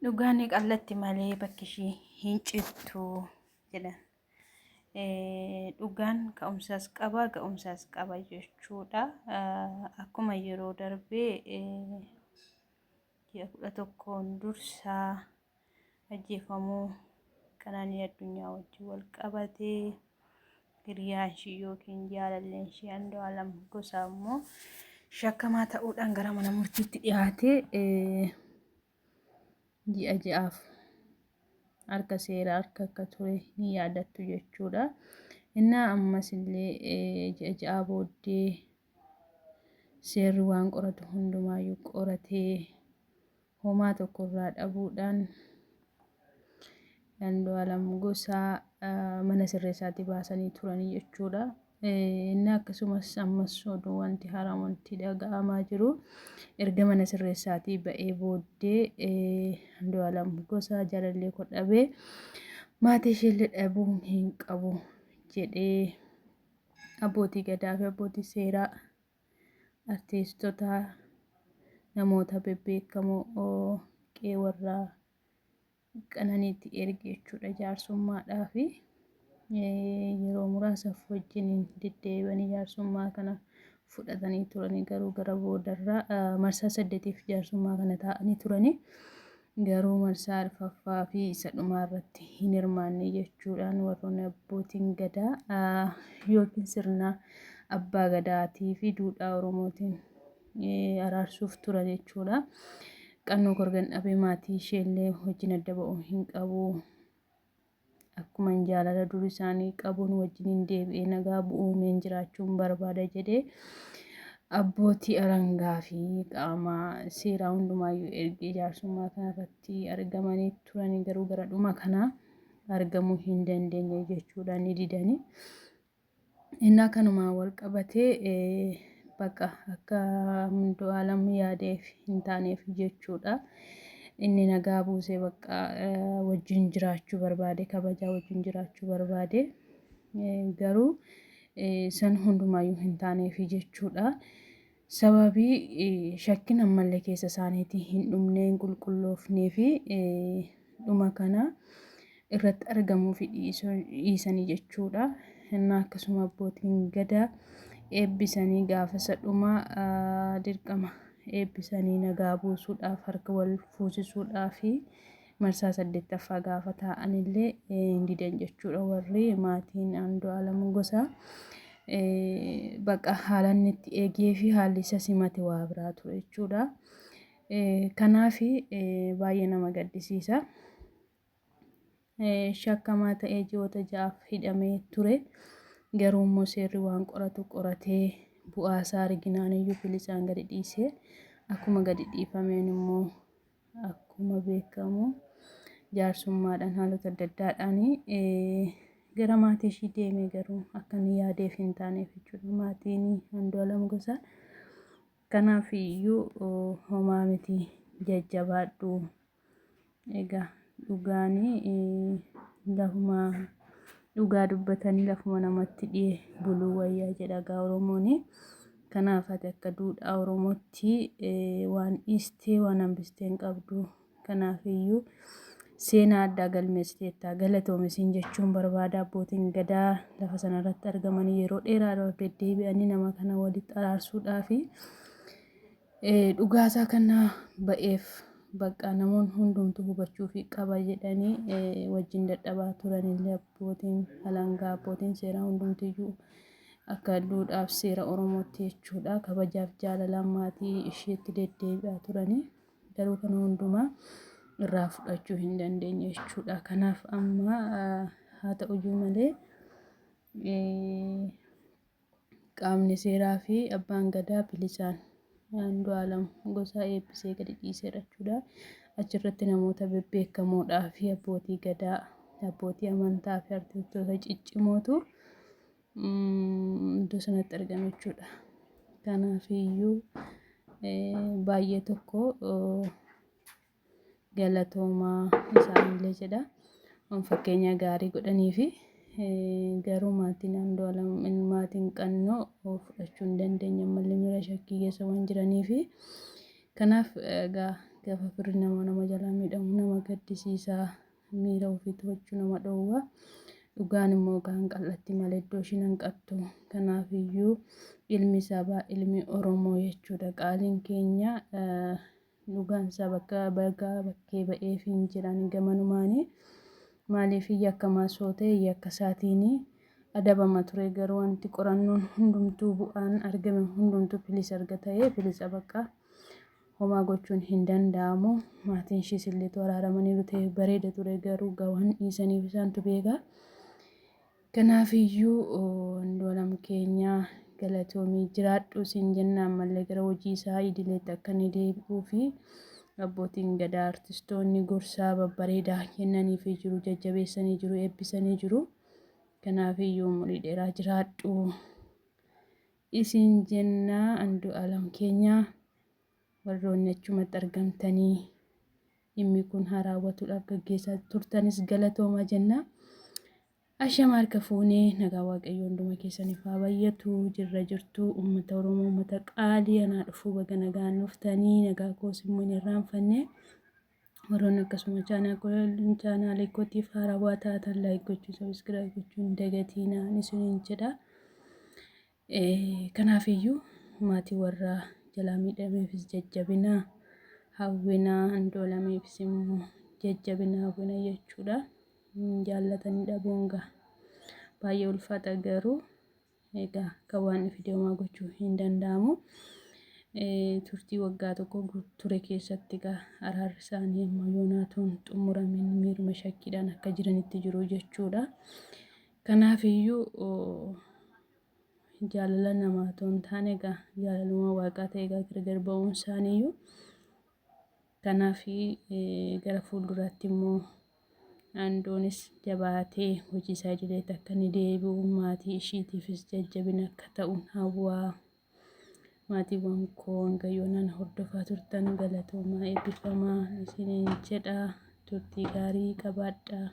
Dhugaan qallatti malee bakki ishee hin cittu jedhan. Dhugaan ka'umsaas qaba ga'umsaas qaba jechuudha. Akkuma yeroo darbee ji'a 11 dursaa ajjeefamuu Qananii Addunyaa wajjin wal qabatee hiriyaan ishii yookiin jaalalleen ishii Andu'aalam Gosaa immoo shakkamaa ta'uudhaan gara mana murtiitti dhiyaatee ji'a ja'aaf harka seeraa harka akka ture ni yaadattu jechuudha. Innaa ammas illee ji'a ja'a booddee seerri waan qoratu hundumaayyuu qoratee homaa tokkorraa dhabuudhaan Andu'aalam Gosaa mana sirreessaatii baasanii turanii jechuudha. Inni akkasumas ammas oduu wanti haaraan wanti dhaga'amaa jiru erga mana sirreessaatii ba'ee booddee Andu'aalam Gosaa jaalallee koo dhabee maatii isheellee dhabuu hin qabu jedhee abbootii gadaa fi abbootii seeraa artiistota namoota bebbeekamoo qeewarraa Qananiitti erge jechuudha jaarsummaadhaa fi yeroo muraasaaf wajjin deddeebi'anii jaarsummaa kana fudhatanii turanii garuu gara boodarraa marsaa 8f jaarsummaa kana taa'anii turanii garuu marsaa arfaffaa fi isa dhumaa irratti hin hirmaanne jechuudhaan warroonni abbootiin gadaa yookiin sirna abbaa gadaatii fi duudhaa Oromootiin araarsuuf turan jechuudha. Qannoo korgan dhabee maatii isheellee wajjin adda ba'uu hin qabu. Akkuma jaalala dur isaanii qabuun wajjin deebi'ee nagaa bu'uumeen jiraachuun barbaada jedhee abbootii alangaa fi qaama seeraa hundumaayyuu ergee jaarsummaa kanarratti argamanii turanii garuu gara dhuma kanaa argamuu hin dandeenye jechuudha ni didanii. Innaa kanumaan wal qabatee bakka akka Andu'aalam yaadeef hin taaneef jechuudha. Inni nagaa buusee bakka wajjin jiraachuu barbaade kabajaa wajjin jiraachuu barbaade garuu san hundumaayyuu hin taaneef jechuudha. Sababii shakkiin ammallee keessa isaaniitii hin dhumnee hin qulqulloofnee fi dhuma kana irratti argamuu fi dhiisanii jechuudha. Innaa akkasuma abbootiin gadaa eebbisanii gaafa sadhumaa dirqama eebbisanii nagaa buusuudhaaf harka wal fuusisuudhaaf marsaa 8ffaa gaafa taa'anillee hin didan jechuudha warri maatiin Andu'aalam Gosaa bakka haala inni itti eegee fi haalli isa simate waa biraa ture jechuudha. Kanaaf baay'ee nama gaddisiisa. Shakkamaa ta'ee ji'oota 6 hidhamee ture. Garuu immoo seerri waan qoratu qoratee bu'aa isaa arginaan iyyuu bilisaan gadi dhiisee akkuma gadi dhiifameen immoo akkuma beekamu jaarsummaadhaan haalota adda addaadhaan gara maatii ishii deemee garuu akka inni yaadeef hin taaneef jechuudha maatiin Andu'aalam Gosaa. Kanaaf iyyuu homaa miti jajjabaadhu. Egaa dhugaanii lafuma dhugaa dubbatanii lafuma namatti dhi'ee buluu wayyaa jedha gaa Oromoon. Kanaaf ati akka duudhaa Oromootti waan dhiistee waan hambistee hin qabdu. Kanaaf iyyuu seenaa addaa galmeessiteetta galatoomisin jechuun barbaada. Abbootiin gadaa lafa sanarratti argamanii yeroo dheeraadhaaf deddeebi'anii nama kana walitti araarsuudhaa fi dhugaasaa kana ba'eef bakka namoonni hundumtuu hubachuu fi qaba jedhanii wajjin dadhabaa turanillee abbootiin alangaa abbootiin seeraa hundumtiyyuu akka duudhaaf seera Oromootti jechuudha kabajaaf jaalalaan maatii isheetti deddeebi'aa turanii garuu kana hundumaa irraa fudhachuu hin dandeenye jechuudha. Kanaaf amma haa ta'uyyuu malee qaamni seeraa fi abbaan gadaa bilisaan Andu'aalam Gosaa eebbisee gadi dhiiseera jechuudha. Achirratti namoota bebbeekamoodhaa fi abbootii gadaa, abbootii amantaa fi artistoota ciccimootu iddoo sanatti argame jechuudha. Kanaaf iyyuu baay'ee tokko galatoomaa isaanillee jedha. Fakkeenya gaarii godhanii fi garuu maatiin Andu'aalam maatiin Qannoo fudhachuu hin dandeenye ammallee miira shakkii keessa waan jiranii fi kanaaf egaa gaafa firri nama jalaa miidhamu nama gaddisiisa. Miira ofii to'achuu nama dhowwa. Dhugaan immoo gaan qal'atti malee iddoo isheen hin qabdu. Kanaafiyyuu ilmi sabaa ilmi Oromoo jechuudha. Qaaliin keenya dhugaan isaa bakkee ba'eef hin jiran gamanumaanii. Maaliif yakkamaa soo ta'e yakka isaatiin adabama ture garuu wanti qorannoon hundumtuu bu'aan argame hundumtuu bilisa arga ta'ee bilisa bakka homaa gochuun hin danda'amu. Maatiin ishees illee waraaramaniiru ta'e bareeda ture garuu gawaan dhiisaniif isaantu beeka. Kanaafiyyuu Andu'aalam keenya galatoomii jiraadhu siin jennaan malee gara hojii isaa idileetti akka inni deebi'uu fi abbootiin gadaa artistoonni gorsaa babbareedaa kennaniifii jiru, jajjabeessanii jiru, eebbisanii jiru. Kanaafiyyuu umurii dheeraa jiraadhu isiin jennaa. Andu'aalam keenya warroonni achumatti argamtanii dhimmi kun haa raawwatuudhaaf gaggeessaa turtanis galatooma jenna. Ashama harka fuunee nagaa waaqayyo hunduma keessaniif haa baay'atu. Jirra jirtu uummata Oromoo uummata qaalii anaa dhufuu baga nagaan dhuftanii nagaa koos immoo hin irraanfanne. Warroonni akkasuma chaanaalii kootiif haarawaa taatan laayik gochuu sabiskiraayib gochuu hin dagatinaa isiniin jedha. Kanaafiyyuu maatii warra jalaa miidhameefis jajjabinaa hawwinaa. Andu'aalamiifis immoo jajjabinaa hawwina jechuudha. Jaallatanii dhabuun baay'ee ulfaata garuu egaa kan waan fideemaa gochuu hin danda'amu. Turtii waggaa tokko ture keessatti araarri isaanii amma yoonaatuun xumuramin miiruma shakkiidhaan akka jiranitti jiru jechuudha. Kanaafiyyuu jaalala namaa otoo hin taane jaalaluma waaqaa ta'e gargar ba'uun isaaniiyyuu. Kanaafi gara fuulduraatti immoo Anduunis jabaatee hojii isaa idileetti akka inni deebi'u maatii ishiitiifis jajjabina akka ta'uun hawwaa. Maatiiwwan koo hanga yoonaan hordofaa turtan galatoomaa eebbifamaa isiniin jedha. Turtii gaarii qabaadhaa.